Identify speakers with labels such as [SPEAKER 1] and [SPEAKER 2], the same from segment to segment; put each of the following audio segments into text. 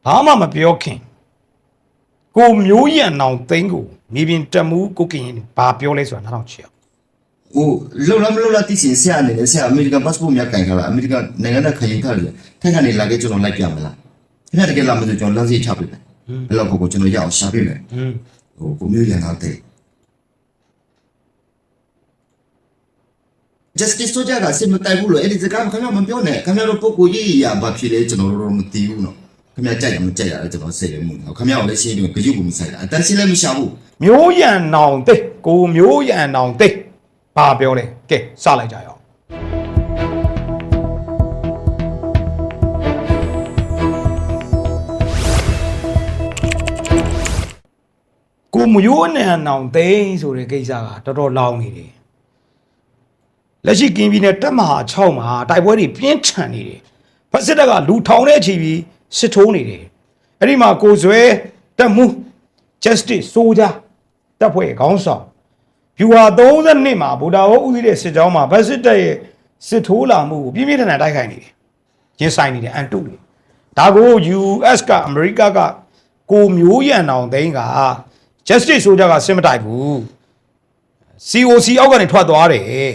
[SPEAKER 1] ဘာမှမပြောခင်ကိုမျိုးရံအောင်သိန်းကိုမြေပြင်တက်မှုကိုကင်ဘာပြောလဲဆိုတာနားထောင်ချင်
[SPEAKER 2] 哦，老底线下呢，下美国 passport 没改开了，美国那个开银卡的，他看你那个就能来变没了，现在这个他们就叫垃圾差别了，老婆婆就能要下边了，哦，我没有演到对。Justice ဆိုကြတာစင်မတိုက်ဘူးလို့အဲ့ဒီစကားခင်ဗျားမပြောနဲ့ခင်ဗျားတို့ပုဂ္ဂိုလ်ကြီးရာဘာဖြစ်လဲကျွန်တော်တို့မသိဘူးနော်ခင်ဗျားကြိုက်တယ်မကြိုက်ရတယ်ကျွန်တော်စိတ်လည်းမဟုတ်ခင်ဗျားကိုလည်းရှင်းပြီးကြည့်ဖို့မဆိုင်တာအတန်းရှင်းလည်းမရှာဘူး
[SPEAKER 1] မျိုးရံအောင်သိကိုမျိုးရံအောင်သိဘာပြောလဲကဲစလိုက်ကြရအောင်ကိုမျိုးရံအောင်သိဆိုတဲ့ကိစ္စကတော်တော်လောင်းနေတယ်လက်ရှိကင်းပြည်နယ်တပ်မဟာ6မှာတိုက်ပွဲတွေပြင်းထန်နေတယ်ဖက်စစ်တပ်ကလူထောင်တဲ့အချိန်ပြီးစစ်ထိုးနေတယ်အဲ့ဒီမှာကိုဇွဲတပ်မှု justice စိုးကြတပ်ဖွဲ့ခေါင်းဆောင်ဖြူဟာ32မှာဗုဒ္ဓဟောဦးစီးတဲ့စစ်ကြောင်းမှာဖက်စစ်တပ်ရဲ့စစ်ထိုးလာမှုကိုပြင်းပြင်းထန်ထန်တိုက်ခိုက်နေတယ်ရင်ဆိုင်နေတယ်အန်တုနေဒါကို US ကအမေရိကကကိုမျိုးရံအောင်သိန်းက justice စိုးကြကစစ်မတိုက်ဘူး COC အောက်ကနေထွက်သွားတယ်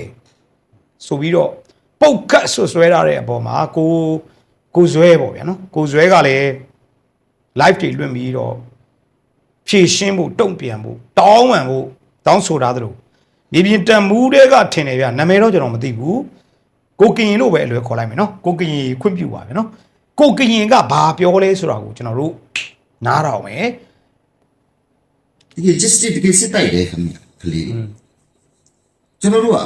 [SPEAKER 1] ဆိုပြီးတော့ပုတ်ကတ်ဆွဲထားတဲ့အပေါ်မှာကိုဇွဲပေါ့ဗျာနော်ကိုဇွဲကလည်း live တွေလွှင့်ပြီးတော့ဖြည့်ရှင်းဖို့တုံ့ပြန်ဖို့တောင်းပန်ဖို့တောင်းဆိုထားသလိုမြေပြင်တန်မှုတွေကထင်တယ်ဗျနာမည်တော့ကျွန်တော်မသိဘူးကိုကရင်လို့ပဲအလွယ်ခေါ်လိုက်မယ်နော်ကိုကရင်ခွင့်ပြုပါဗျာနော်ကိုကရင်ကဘာပြောလဲဆိုတာကိုကျွန်တော်တို့နားထောင်မယ်
[SPEAKER 2] ဒီ justice တကယ်စစ်တိုက်တယ်ခင်ဗျာကလေးကျွန်တော်တို့က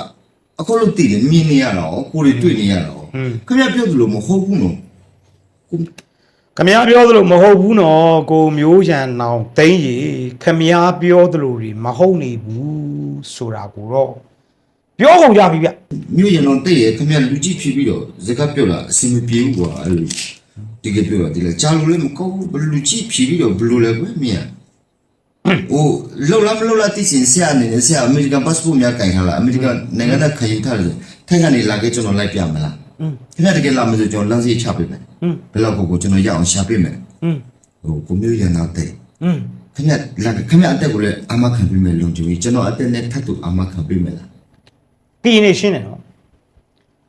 [SPEAKER 2] အခုလို့တည်တယ်မြင်နေရတော့ကိုတွေတွေ့နေရတော့ခင်ဗျာပြောသလိုမဟုတ်ဘူးနော်
[SPEAKER 1] ခမ ्या ပြောသလိုမဟုတ်ဘူးနော်ကိုမျိုးရံအောင်သိန်းရီခမ ्या ပြောသလိုတွေမဟုတ်နေဘူးဆိုတာကိုတော့ပြောကုန်ကြပြီဗျ
[SPEAKER 2] မျိုးရံအောင်သိရခင်ဗျာလူကြီးဖြစ်ပြီးတော့စကားပြောတာအစင်မပြေဘူးကွာအဲ့လိုဒီကပြောတာဒီလေချာလူလည်းမကောဘူးလူကြီးဖြစ်ပြီးတော့ဘလူလည်းပဲမြင်โอ้လောက်လာတိစင်ဆရာနေဆရာအမေရိကန် passport များကင်ထားလားအမေရိကန်နိုင်ငံသားခရီးထားတယ်ထိုင်ကနေလာခဲ့ကျွန်တော်လိုက်ပြမလားခင်ဗျာတကယ်လာမလို့ကျွန်တော်လမ်းစီချပေးမယ်ဘယ်လောက်ကိုကျွန်တော်ရအောင်ရှာပေးမယ်ဟိုကိုမျိုးရနာတဲ့ခင်ဗျာလာခင်ဗျာအတက်ကိုလည်းအမခံပေးမယ်လုံချင်ပြီးကျွန်တော်အတက်နဲ့ထပ်တူအမခံပေးမယ်လား
[SPEAKER 1] ကင်းနေရှင်းတယ်နော်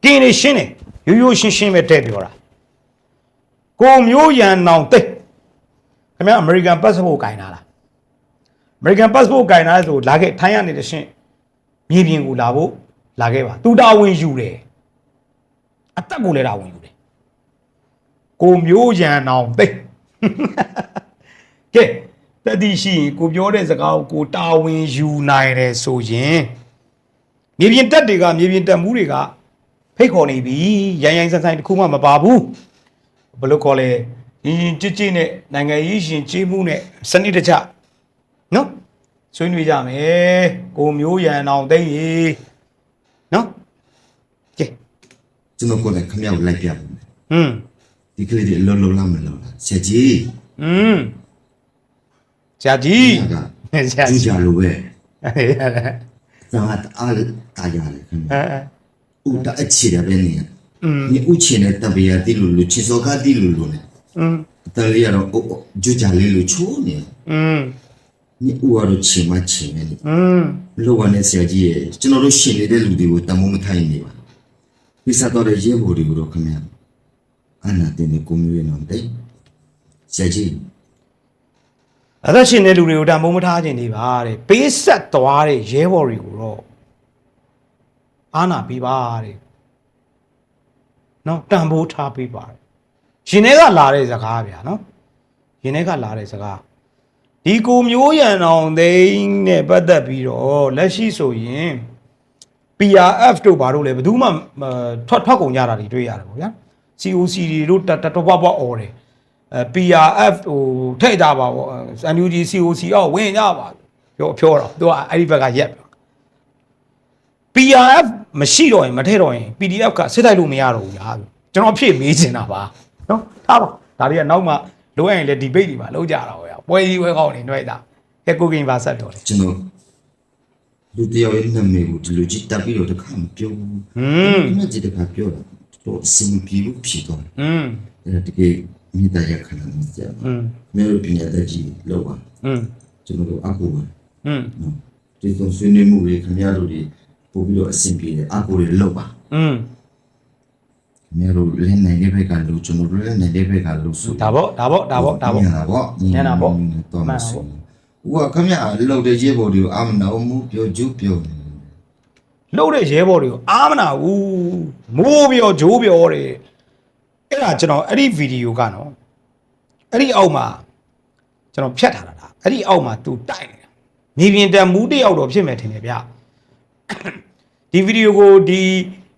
[SPEAKER 1] ကင်းနေရှင်းတယ်ရိုးရှင်းပဲတဲ့ပြောတာကိုမျိုးရံအောင်တဲ့ခင်ဗျာအမေရိကန် passport ကင်ထားလားAmerican passport ကင်ထားဆိုလာခဲ့ထိုင်းရနေတဲ့ရှင်မြေပြင်ကိုလာဖို့လာခဲ့ပါသူတာဝန်ယူတယ်အသက်ကိုလည်းတာဝန်ယူတယ်ကိုမျိုးရံအောင်သိကဲတတိရှိရင်ကိုပြောတဲ့စကားကိုတာဝန်ယူနိုင်တယ်ဆိုရင်မြေပြင်တက်တွေကမြေပြင်တက်မှုတွေကဖိတ်ခေါ်နေပြီရိုင်းဆိုင်တခုမှမပါဘူးဘယ်လိုခေါ်လဲရင်ကြည်နဲ့နိုင်ငံရေးရှင်ကျေးမှုနဲ့စနစ်တကျနော်ဆွေးနွေးကြမယ်ကိုမျိုးရံအောင်သိရေနော်ကဲ
[SPEAKER 2] ကျွန်တော်ကိုလည်းခင်ဗျာကိုလိုက်ပြပါမယ်ဒီကလေးတွေလုံးလာမလို့လားဆရာကြီး
[SPEAKER 1] ဆရာကြီး
[SPEAKER 2] ဆရာကြီးကြလို့ပဲသာအားတာရတယ်ခင်ဗျာဦးတာအချီရပဲနေ你ဦးချင်တဲ့တပည့်တိလို့ချစ်စောကတိလို့လို့လေတလေးရတော့ဂျူကြလေးလို့ချိုးနေ你我都起码起面的，老板的小姐，只能都心里的路的我当我们看你吧，为啥到了业务的我都看面，俺那点的公务员能得，小姐，
[SPEAKER 1] အဲ့ဒါရှင်တဲ့လူတွေကိုတန်ဖိုးမထားခြင်းနေပါတဲ့ပေးဆက်သွားတဲ့ရဲဘော်တွေကိုတော့အာနာပေးပါတဲ့နော်တန်ဖိုးထားပေးပါတယ်ရှင်တွေကလာတဲ့စကားဗျာနော်ရှင်တွေကလာတဲ့စကားဒီကိုမျိုးရံအောင်သိန်းနဲ့ပတ်သက်ပြီးတော့လက်ရှိဆိုရင် PRF တို့ဘာလို့လဲဘယ်သူမှထွက်ကုန်ကြတာတွေတွေ့ရတယ်ပေါ့ဗျာ COC တွေတို့တပွားအော်တယ်PRF ဟိုထိတ်တာပါပေါ့ NUG COC အောက်ဝင်ကြပါပြောတော့သူကအဲ့ဒီဘက်ကရက် PRF မရှိတော့ရင်မထည့်တော့ရင် PDF ကစစ်တိုက်လို့မရတော့ဘူးညာကျွန်တော်အဖြစ်မေးချင်တာပါနော်ထားပါဒါတွေကနောက်မှလိုရရင်လည်း debate တွေပါလုပ်ကြတာပေါ့ဗျာပွဲကြီးပွဲကောင်းနေတွေ့တာကဲကိုကင်ပါဆက်ပြောတယ်
[SPEAKER 2] ကျွန်တော်လူတယောက်ရဲ့နာမည်ကိုဒီလိုကြည့်တပ်ပြီးတော့တခါမပြောဘူးဒီမှာကြည့်တခါပြောတော့အစင်ပြေလို့ဖြစ်သွားတယ်အဲ့ဒါတကယ် မိသားရခဏမစကြမျိုးပညာတတ်ကြီးလောက်ပါကျွန်တော်တို့အခုပါဒီတော့ဆွေးနွေးမှုတွေခင်ဗျားတို့တွေပို့ပြီးတော့အဆင်ပြေတယ်အခုတွေလောက်ပါခင်ဗျားတို့လည်းနိုင်တဲ့ဘက်ကလို့ကျွန်တော်တို့လည်းနိုင်တဲ့ဘက်ကလို့ဆို
[SPEAKER 1] ဒါပေါ့
[SPEAKER 2] ညနာပေါ့တော့မဆိုဟိုကခင်ဗျားလောက်တဲ့ရဲဘော်တွေကိုအာမနာမှုပြောကြိုးပြော
[SPEAKER 1] လှုပ်တဲ့ရဲဘော်တွေကိုအာမနာဘူးမိုးပြောဂျိုးပြောတယ်အဲ့ဒါကျွန်တော်အဲ့ဒီဗီဒီယိုကနော်အဲ့ဒီအောက်မှာကျွန်တော်ဖြတ်ထားတာအဲ့ဒီအောက်မှာ तू တိုက်နေတာမြေပြင်တံမူးတယောက်တော့ဖြစ်မယ်ထင်တယ်ဗျဒီဗီဒီယိုကိုဒီ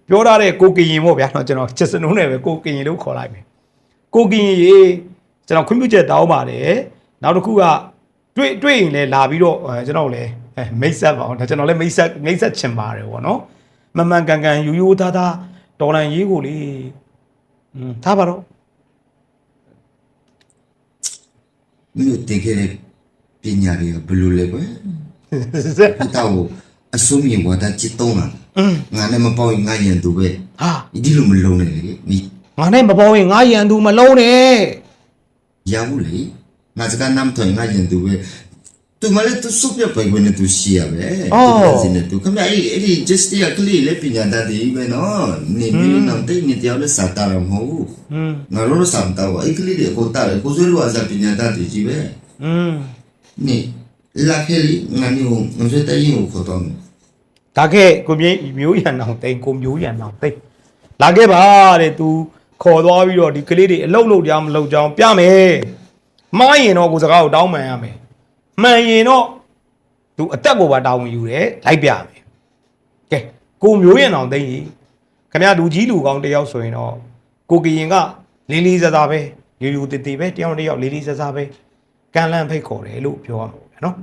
[SPEAKER 1] ပြောထားတဲ့ကိုကရင်ပေါ့ဗျာနော်ကျွန်တော်ချက်စနုံးနဲ့ပဲကိုကရင်လို့ခေါ်လိုက်မယ်ကိုကရင်ရေကျွန်တော်ခွင့်ပြုချက်တောင်းပါတယ်နောက်တစ်ခုကတွေ့ရင်လည်းလာပြီးတော့ကျွန်တော်လည်းမိတ်ဆက်ပါအောင်ဒါကျွန်တော်လည်းမိတ်ဆက်ချင်ပါတယ်ဗောနော်မမှန်ကန်ကန်ယူယူသားသားတော်လန်ရေးကိုလေထားပါတော့
[SPEAKER 2] မြို့တင်ခဲ့တဲ့ပညာတွေဘယ်လိုလဲကွယ်တော့အစိုးရဝါဒချစ်တော့ငါနဲ့မပေါ့ရင်ငါရန်သူပဲ
[SPEAKER 1] ဟာ
[SPEAKER 2] ဒီလိုမလုံးနဲ့လေ
[SPEAKER 1] ငါနဲ့မပေါ့ရင်ငါရန်သူမလုံးနဲ့
[SPEAKER 2] ရဘူးလေငါစကားနမ်းထွင်ငါရန်သူပဲသူမလည်းသူစုပ်ပြပိုင်ဝင်နေသူရှိရပဲသူစနေသူခမအဲ့ဒီ just ရကလေးလေပညာတတ်တယ်ပဲနော်နေပြီးနောက်တိတ်နေတရားလည်းစာတာမဟုတ်ငါတို့စာတာအဲ့ကလေးတွေကိုတားကိုစွဲလို့အစားပညာတတ်တယ်ကြီးပဲနေလာခဲလီငါမျိုးငါစတဲ့ရင်ကိုခေါ်တော့
[SPEAKER 1] ဒါခဲ့ကိုမျိုးရန်အောင်တိန်ကိုမျိုးရန်အောင်တိန်လာခဲ့ပါတဲ့ तू ခေါ်သွားပြီးတော့ဒီကလေးတွေအလုတ်လုတ်ကြမလုတ်ကြအောင်ပြမယ်မှားရင်တော့ကိုစကားကိုတောင်းပန်ရမယ်မှန်ရင်တော့ तू အသက်ကိုပါတာဝန်ယူတယ်လိုက်ပြမယ်ကဲကိုမျိုးရန်အောင်တိန်ကြီးခင်ဗျာလူကြီးလူကောင်းတယောက်ဆိုရင်တော့ကိုကရင်ကလေးလေးစားစားပဲယူယူတည်တည်ပဲတယောက်လေးလေးစားစားပဲကန်လန့်ဖိတ်ခေါ်တယ်လို့ပြောရမှာဗျာနော်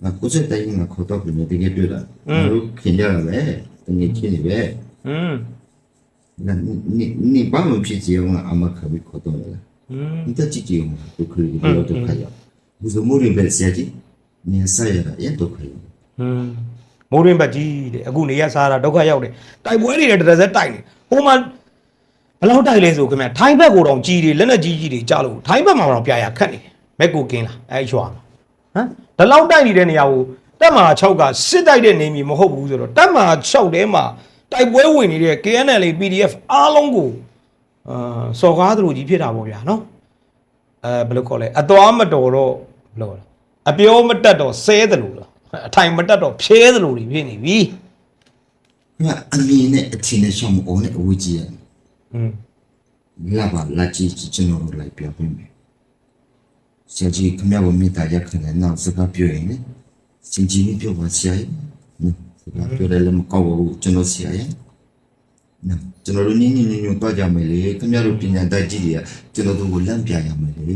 [SPEAKER 2] ငါကိုစတဲ့ရင်ငါခေါ်တော့ပြင်တကယ်တွေ့တာတို့ခင်ကြရမယ်တကယ်ချင်းနေပဲ你把我们脾气用阿妈可别可多了，你这脾气用都可以，不要都可以。不是某人白写的，你啥呀也都可以。
[SPEAKER 1] မိုးရင်းပတ်ကြီးတဲ့အခုနေရစားတာဒုက္ခရောက်တယ်တိုက်ပွဲတွေတရစက်တိုက်နေဟိုမှာဘယ်လောက်တိုက်လဲဆိုခင်ဗျထိုင်းဘက်ကိုတော့ကြီးတွေလက်နဲ့ကြီးတွေကြားလို့ထိုင်းဘက်မှာတော့ပြရခတ်နေတယ်မက်ကိုကင်းလာအဲ့ရွာမှာဟမ်ဒီလောက်တိုက်နေတဲ့နေရာကိုတက်မှာ6ကစစ်တိုက်တဲ့နေမီမဟုတ်ဘူးဆိုတော့တက်မှာ6တဲမှာတိုက်ပွဲဝင်နေတဲ့ KNL PDF အားလုံးကိုစော်ကားသလိုကြီးဖြစ်တာပေါ့ဗျာနော်ဘယ်လိုခေါ်လဲအသွားမတော်တော့ဘယ်လိုလဲအပြောမတက်တော့ဆဲသလိုလားအထိုင်မတက်တော့ဖြဲသလိုတွေဖြစ်နေပြီ
[SPEAKER 2] ငါအမင်းနဲ့အချင်းနဲ့ရှောင်းအောင်နဲ့အဝကြီးရလာပါလာကြည့်ကျွန်တော်တို့လိုက်ပြပေးမယ်ဆရာကြီးခမရဘမိသားရခနဲ့နောက်စကားပြောရင်စင်ကြီးပြောပါဆရာကြီးပြောတယ်လည်းမကောက်ဘူးကျွန်တော်ဆရာရဲ့ကျွန်တော်တို့ညညတော့ကြမယ်လေခင်ဗျားတို့ပညာတတ်ကြီးတွေကကျွန်တော်တို့ကိုလမ်းပြရမယ်လေ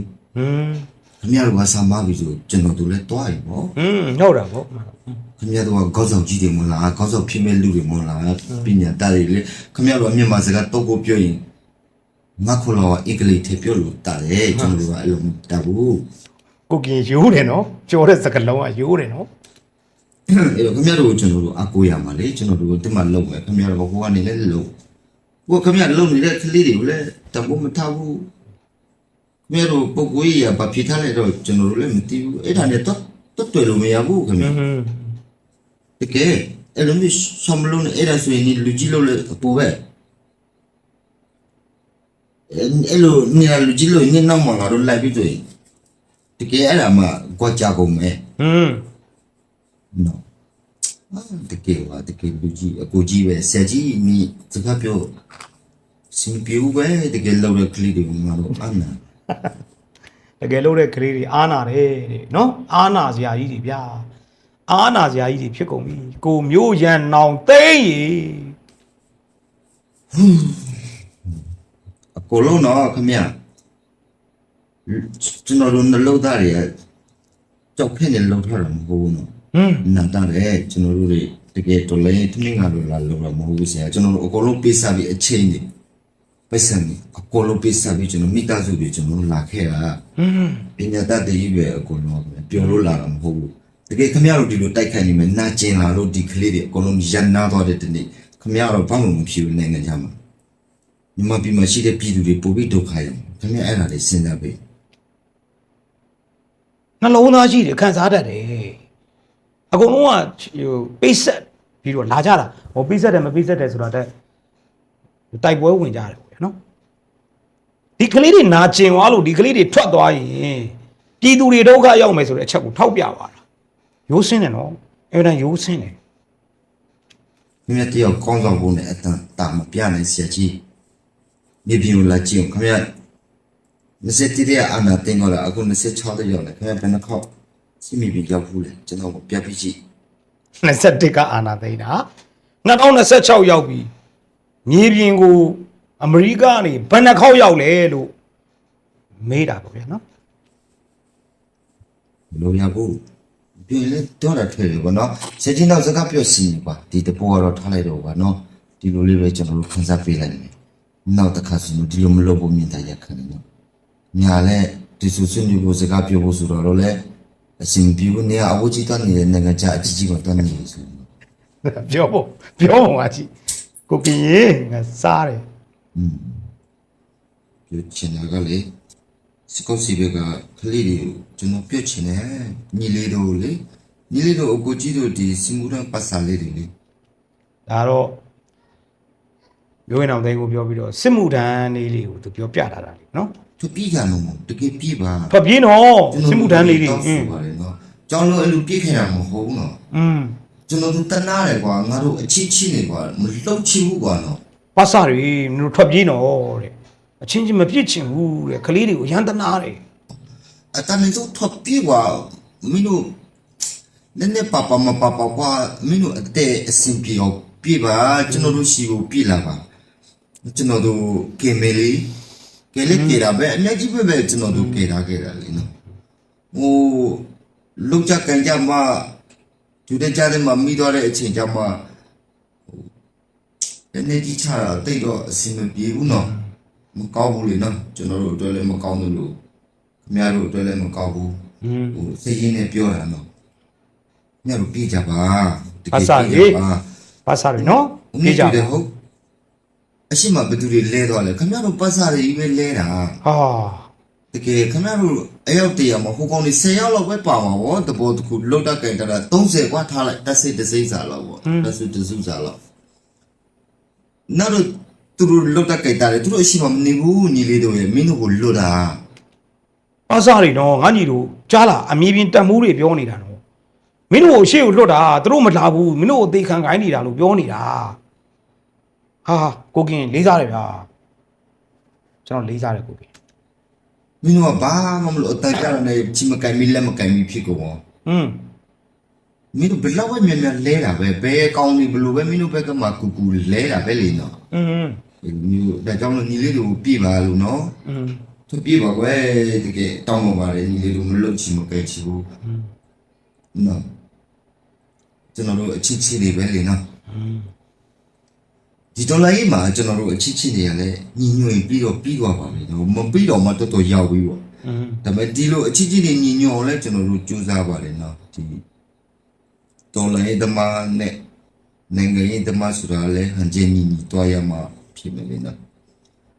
[SPEAKER 2] ခင်ဗျားတို့ကဆမ်းပါပြီဆိုကျွန်တော်တို့လည်းတွားရပေါ့
[SPEAKER 1] ဟုတ်တာပေါ့
[SPEAKER 2] ခင်ဗျားတို့ကခေါင်းဆောင်ကြီးတွေမလားခေါင်းဆောင်ဖြစ်မဲ့လူတွေမလားပညာတတ်တွေလေခင်ဗျားတို့အမြင်မှာစကားတော့ကိုပြောရင်ငါခလောအင်္ဂလိပ်ထဲပြောလို့တာတယ်ကျွန်တော်တို့ကအဲ့လိုတာဘူး
[SPEAKER 1] ကိုကင်ရိုးတယ်နော်ကြော်တဲ့စကားလုံးကရိုးတယ်နော်
[SPEAKER 2] အဲ့တော့ခင်ဗျားတို့ကျွန်တော်တို့အကိုရမှာလေကျွန်တော်တို့ဒီမှာလုံမယ်ခင်ဗျားတို့ဟိုကနေလည်းလုံဟိုခင်ဗျားလုံနေတဲ့ကလေးတွေကိုလည်းတဘုံမထားဘူးခင်ဗျားတို့ပုဂ္ဂိုလ်ကြီးကဘာဖြစ်ထားလဲတော့ကျွန်တော်တို့လည်းမသိဘူးအဲ့ဒါနဲ့တော့တွေ့လို့မရဘူးခင်ဗျာတကယ်အဲ့လိုမျိုးဆမ်လုံးအဲ့ဒါဆိုရင်လူကြီးလို့လည်းပိုပဲအဲ့လိုနေရာလူကြီးလို့နေနောက်မှာငါတို့လိုက်ပြီးတွေ့တကယ်အဲ့ဒါမှကြွားကြကုန်မယ်နော်တကယ်လူကြီးအကိုကြီးပဲဆရာကြီးမိစကားပြောစင်ပြူပဲတကယ်လောက်တဲ့ကလေးတွေငါတို့အာနာ
[SPEAKER 1] တကယ်လို့တဲ့ကလေးတွေအာနာတယ်တဲ့နော်အာနာစရာကြီးတွေဗျာအာနာစရာကြီးတွေဖြစ်ကုန်ပြီကိုမျိုးရန်နောင်သိမ့်ရီ
[SPEAKER 2] အကိုလုံးတော့ခမရကျွန်တော်တို့နှလုံးသားတွေကြောက်ခဲ့နေလောက်ထားတာမဟုတ်ဘူးနော်နာတာလေကျွန်တော်တို့တွေတကယ်တော်လည်းတမင်္ဂလာလာလောက်မဟုတ်ဘူးဆရာကျွန်တော်တို့အကုန်လုံးပေးစားပြီးအချိန်နေပတ်စံနေအကုန်လုံးပေးစားပြီးကျွန်တော်မိသားစုတွေကျွန်တော်လာခဲ့တာပညာတတ်တည်းပဲအကုန်လုံးပြောလို့လာတာမဟုတ်ဘူးတကယ်ခမရတို့ဒီလိုတိုက်ခိုက်နေမယ်နာကျင်လာလို့ဒီကလေးတွေအကုန်လုံးရန်နာသွားတဲ့တနေ့ခမရတော့ဘာမှမဖြစ်ဘူးနိုင်ငံခြားမှာညီမပြည်မှာရှိတဲ့ပြည်သူတွေပို့ပြီးဒုက္ခရောက် ခင်ဗျအဲ့ဒါလေးစဉ်းစားပေး
[SPEAKER 1] နှလုံးသားရှိတယ်ခံစားတတ်တယ်အကုန်လုံးကဟိုပိတ်ဆက်ပြီးတော့လာကြတာဟိုပိတ်ဆက်တယ်မပိတ်ဆက်တယ်ဆိုတာတဲ့တိုက်ပွဲဝင်ကြတယ်ပေါ့နော်ဒီကလေးတွေနာကျင်သွားလို့ဒီကလေးတွေထွက်သွားရင်ပြည်သူတွေဒုက္ခရောက်မယ်ဆိုတဲ့အချက်ကိုထောက်ပြပါတာရိုးစင်းတယ်နော်အဲ့ဒါရိုးစင်းတယ်
[SPEAKER 2] ခင်ဗျတယောက်ကောင်းဆောင်ဖို့နဲ့အတန်တာမပြနိုင်ဆရာကြီးမြေပြင်ကိုလာကြည့်အောင်ခင်ဗျ21ရက်အာနာတင်တော့လာအခု26ရက်ရောက်နေခင်ဗျဘယ်နှခေါက်စီမီပြီးရောက်ဘူးလေကျွန်တော်ပြပြကြည့်
[SPEAKER 1] 21ကအာနာသိန်းတာ2026ရောက်ပြီမြေပြင်ကိုအမေရိကကနေဘယ်နှခေါက်ရောက်လဲလို့မေးတာပေါ့ဗျာနော်
[SPEAKER 2] လိုရဘူးပြင်လေတော့တာထွေတယ်ဗောနော်ဆက်ချင်းတော့စကားပြောစီနေပါဒီတပေါ်တော့ထားလိုက်တော့ဗောနော်ဒီလိုလေးပဲကျွန်တော်တို့ခန်းစားပေးလိုက်မယ်နောက်တစ်ခါဆိုလို့ဒီလိုမလုပ်ဖို့မြင်တာရခံနေနော်ညာလဲဒီဆိုဆွေးနွေးဖို့စကားပြောဖို့ဆိုတော့လေအစဉ်ပြေဖို့နေအဝကြီးတန်းနေတဲ့နိုင်ငံခြားအကြီးကြီးကတန်းနေဆို
[SPEAKER 1] ပြောဖို့ပါကြည့်ကိုကင်ရေငါစားတယ်
[SPEAKER 2] ပြောချင်တာကလေစကောက်စီဘက်ကခလေးတွေကျွန်တော်ပြောချင်တယ်ညီလေးတို့လေညီလေးတို့အကိုကြီးတို့ဒီစီမူရန်ပတ်စာလေးတွေလေ
[SPEAKER 1] ဒါတော့ရိုးရင်အောင်သိန်းကိုပြောပြီးတော့စစ်မှုထမ်းလေးလေးကိုသူပြောပြတာလေနော်
[SPEAKER 2] သူပြီးကြလို့မတကယ်ပြီးပါ
[SPEAKER 1] ထွက်ပြေးနော်စစ်မှုထမ်းလေးတွေ
[SPEAKER 2] ပါတယ်နော်ကျောင်းလုံးအလူပြည့်ခဲ့တာမဟုတ်ဘူးနော်ကျွန်တော်တို့တနာတယ်ကွာငါတို့အချစ်ချင်းနေကွာမလှုပ်ချဘူးကွာနော်
[SPEAKER 1] ပတ်စတွေမင်းတို့ထွက်ပြေးနော်တဲ့အချင်းချင်းမပြစ်ချင်ဘူးတဲ့ကလေးတွေကိုရန်တနာတယ်
[SPEAKER 2] အတမင်းတို့ထွက်ပြေးကွာမင်းတို့နည်းနည်းပါပါမပါပါကွာမင်းတို့အတဲ့အစင်ပြေအောင်ပြေးပါကျွန်တော်တို့ရှိကိုပြေးလာပါကျွန်တော်တို့ကင်မေလီကဲလေးပြေးတာပဲအများကြီးပဲကျွန်တော်တို့ပြေးလာခဲ့တာလေနော်ဟိုလုံချကန်ကြမှာသူတဲ့ကြားထဲမှာမိသွားတဲ့အချိန်ကျမှအနေကြီးချတာတိတ်တော့အစင်မပြေဘူးနော်မကောင်းဘူးလေနော်ကျွန်တော်တို့အတွက်လည်းမကောင်းဘူးလို့ခင်ဗျားတို့အတွက်လည်းမကောင်းဘူးဟိုစိတ်ရင်းနဲ့ပြောတာနော်ခင်ဗျားတို့ပြေးကြပါတကယ်ပြေးကြပါ
[SPEAKER 1] ပတ်စတွေနော်ပြေးကြပါ
[SPEAKER 2] ဟုတ်အရှိမဘယ်သူတွေလဲသွားလဲခင်ဗျားတို့ပတ်စားတွေပဲလဲတာ
[SPEAKER 1] ဟာ
[SPEAKER 2] တကယ်ခင်ဗျားတို့အယောက်တရာမဟိုကောင်တွေ10ယောက်လောက်ပဲပါမှာဗောတဘောတခုလောက်တက်ကြင်တာ30กว่าထားလိုက်တက်စိတ်တစိမ့်စားလောက်ဗောတက်စိတ်တစုစားလောက်နောက်တော့သူတို့လောက်တက်ကြင်တာလေသူတို့အရှိမမနေဘူးညီလေးတို့ရဲ့မင်းတို့ကိုလွတ်တာ
[SPEAKER 1] ပတ်စတွေနော်ငါညီတို့ကြားလာအမြင်ပြင်းတက်မှုတွေပြောနေတာနော်မင်းတို့ကိုရှေ့ကိုလွတ်တာသူတို့မလာဘူးမင်းတို့ကိုသိခံခိုင်းနေတာလို့ပြောနေတာဟာကိုကင်လေးစားတယ်ဗျာကျွန်တော်လေးစားတယ်ကိုကင်
[SPEAKER 2] မင်းတို့ကဘာမှမလို့အတိုက်ကြရနေချိမကိုင်မီလက်မကိုင်မီဖြစ်ကုန် မင်းတို့ဘယ်လောက်ပဲမြန်မြန်လဲတာပဲဘယ်အကောင်းကြီးဘလို့ပဲမင်းတို့ဘက်ကမှကူကူလဲတာပဲလေနော်မျိုးဒါကြောင့်လို့ညီလေးတို့ပြပါလို့နော်သူပြပါကွယ်တကယ်တောင်းပါပါတယ်ညီလေးတို့မလွတ်ချင်မကဲချင်ဘူးနော်ကျွန်တော်တို့အချစ်ချစ်တွေပဲလေနော်ဒီတော်လိုက်မှာကျွန်တော်တို့အချစ်ချစ်တွေကလည်းညီညွတ်ပြီးတော့ပြီးသွားပါပြီနော်မပြီးတော့မှတော်တော်ရောက်ပြီပေါ့ဒါပေမဲ့ဒီလိုအချစ်ချစ်တွေညီညွတ်အောင်လဲကျွန်တော်တို့ကြိုးစားပါတယ်နော်ဒီတော်လိုက်သမားနဲ့နိုင်ငံရေးသမားဆိုတာလဲဟန်ချင်းညီညီတွားရမှာဖြစ်မယ်လေနော်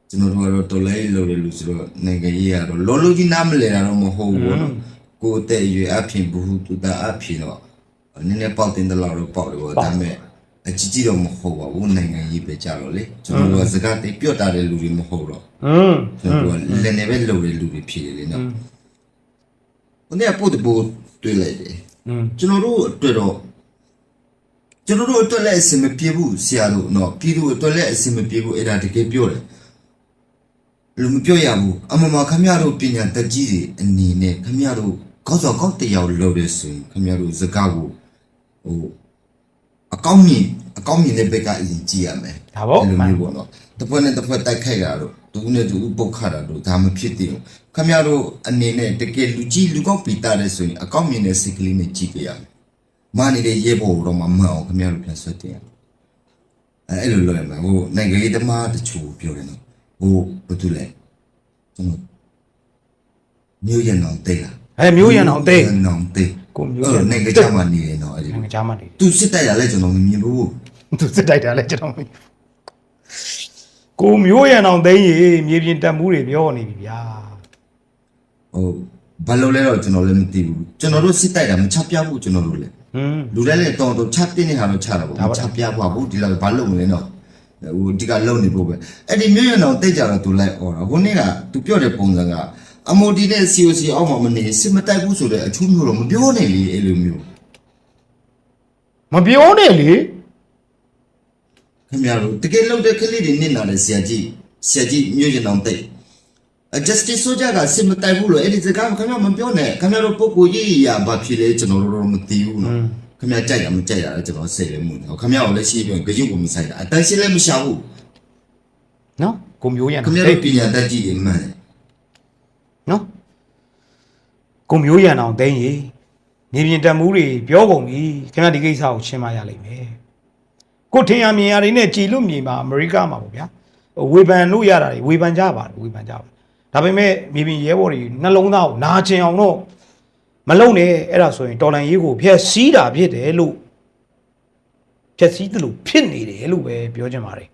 [SPEAKER 2] ကျွန်တော်တို့ကတော့တော်လိုက်လို့လေလို့ဆိုတော့နိုင်ငံရေးကတော့လောလောကြီးနားမလဲတာတော့မဟုတ်ဘူးနော်ကိုယ်တဲ့ရွေအဖြစ်ဘူးတူတာအဖြစ်တော့နည်းနည်းပေါက်တင်တယ်လို့ပေါက်တယ်ပေါ့ဒါပေမဲ့အကြီးကြီးတော့မဟုတ်ပါဘူးနိုင်ငံရေးပဲကြတော့လေကျွန်တော်တို့ကစကားတိတ်ပြော့တာတဲ့လူတွေမဟုတ်တော့ကျွန်တော်တို့ကလည်းနေပဲလုပ်တဲ့လူတွေဖြစ်တယ်လေနော်ဘယ်နဲ့ပို့တဲ့ပို့တွေ့လိုက်တယ်ကျွန်တော်တို့အတွက်တော့ကျွန်တော်တို့အတွက်လည်းအစင်မပြေဘူးဆရာတို့နော်ပြည်သူအတွက်လည်းအစင်မပြေဘူးအဲ့ဒါတကယ်ပြောတယ်လူမပြောရဘူးအမမခမရတို့ပညာတက်ကြီးတွေအနေနဲ့ခမရတို့ကောက်စောကောက်တယောက်လုပ်တယ်ဆိုရင်ခမရတို့စကားကိုဟိုအကောင်းမြင်တဲ့ဘက်ကအရင်ကြည့်ရမယ်ဒါပေါ့မှန်ပေါ့နော်တစ်ဖွဲ့နဲ့တစ်ဖွဲ့တိုက်ခိုက်တာတို့သူနဲ့သူပုတ်ခတာတို့ဒါမဖြစ်သေးဘူးခမရတို့အနေနဲ့တကယ်လူကြီးလူကောက်ပီတာတဲ့ဆိုရင်အကောင်းမြင်တဲ့စိတ်ကလေးနဲ့ကြည့်ပြရမယ်မာနေတဲ့ရေပေါ်တော့မမှန်အောင်ခမရတို့ပြန်ဆွတ်တယ်အဲ့လိုလုပ်ရမှာဟိုနိုင်ငံရေးသမားတချို့ပြောတယ်နော်ဟိုဘာတူလဲကျွန်တော်မျိုးရံအောင်တိတ်လား
[SPEAKER 1] မျိုးရံအောင်တိတ်
[SPEAKER 2] ကိုမျိုးရံနိုင်ငံခြားမှာနေတယ်နော်အဲ့ဒီ
[SPEAKER 1] နိုင်ငံခြားမှာနေ
[SPEAKER 2] သူစစ်တိုက်ရလဲကျွန်တော်မမြင်ဘူး
[SPEAKER 1] သူစစ်တိုက်တာလဲကျွန်တော်မမြင် ကိုမျိုးရံအောင်သိရင်မြေပြင်တက်မှုတွေပြောနေပြီဗျာ
[SPEAKER 2] ဟိုဘာလို့လဲတော့ကျွန်တော်လည်းမသိဘူးကျွန်တော်တို့စစ်တိုက်တာမချပြဘူးကျွန်တော်တို့လည်း လူတိုင်းလည်းတော်တော်ချတင်းနေဟာလို့ချတာပေါ့ချပြပွားဘူးဒီလောက်ဘာလုပ်မလဲတော့ဟိုဒီကလုံနေဖို့ပဲအဲ့ဒီမြို့ရအောင်တိတ်ကြတော့သူလိုက်អော်တာဟိုနေ့ကသူပြောတဲ့ပုံစံကအမိုဒီနဲ့ COC အောက်မှာမနေစစ်မတိုက်ဘူးဆိုတဲ့အချိုးမျိုးတော့မပြောနဲ့လေအဲ့လိုမျိုး
[SPEAKER 1] မပြောနဲ့လေ
[SPEAKER 2] ခင်ဗျားတို့တကယ်လို့တဲ့ကလေးတွေနစ်နာတဲ့ဆရာကြီးမြို့ရအောင်တိတ်justice ဆိုကြကစစ်မတိုက်ဘူးလို့အဲ့ဒီစကားခင်ဗျားမပြောနဲ့ခင်ဗျားတို့ပုဂ္ဂိုလ်ကြီးရာဘာဖြစ်လဲကျွန်တော်တို့မသိဘူးနော်ခင်ဗျားကြိုက်တာမကြိုက်တာလည်းကျွန်တော်စိတ်လည်းမဝင်ဘူးခင်ဗျားကိုလည်းရှိပြီးကြုံကိုမဆိုင်တာအတန်းရှင်းလည်းမရှာဘူး
[SPEAKER 1] နော်ကိုမျိုးရံ
[SPEAKER 2] ခင်ဗျားတို့ပညာတတ်ကြည့်တယ်မှန်တယ်
[SPEAKER 1] နော်ကိုမျိုးရံအောင်သိရင်မြေပြင်တက်မှုတွေပြောကုန်ပြီခင်ဗျာဒီကိစ္စကိုရှင်းမရလိမ့်မယ်ကိုထင်ရမြင်ရတွေနဲ့ကြည်လို့မြင်ပါအမေရိကမှာပေါ့ဗျာဝေဖန်လို့ရတာတွေဝေဖန်ကြပါတယ်ဝေဖန်ကြပါဒါပေမဲ့မြေပြင်ရဲဘော်တွေနှလုံးသားကိုနာကျင်အောင်တော့မလုံနဲ့အဲ့ဒါဆိုရင်တော်လန်ရေးကိုဖျက်ဆီးတာဖြစ်တယ်လို့ဖျက်ဆီးတယ်လို့ဖြစ်နေတယ်လို့ပဲပြောချင်ပါတယ်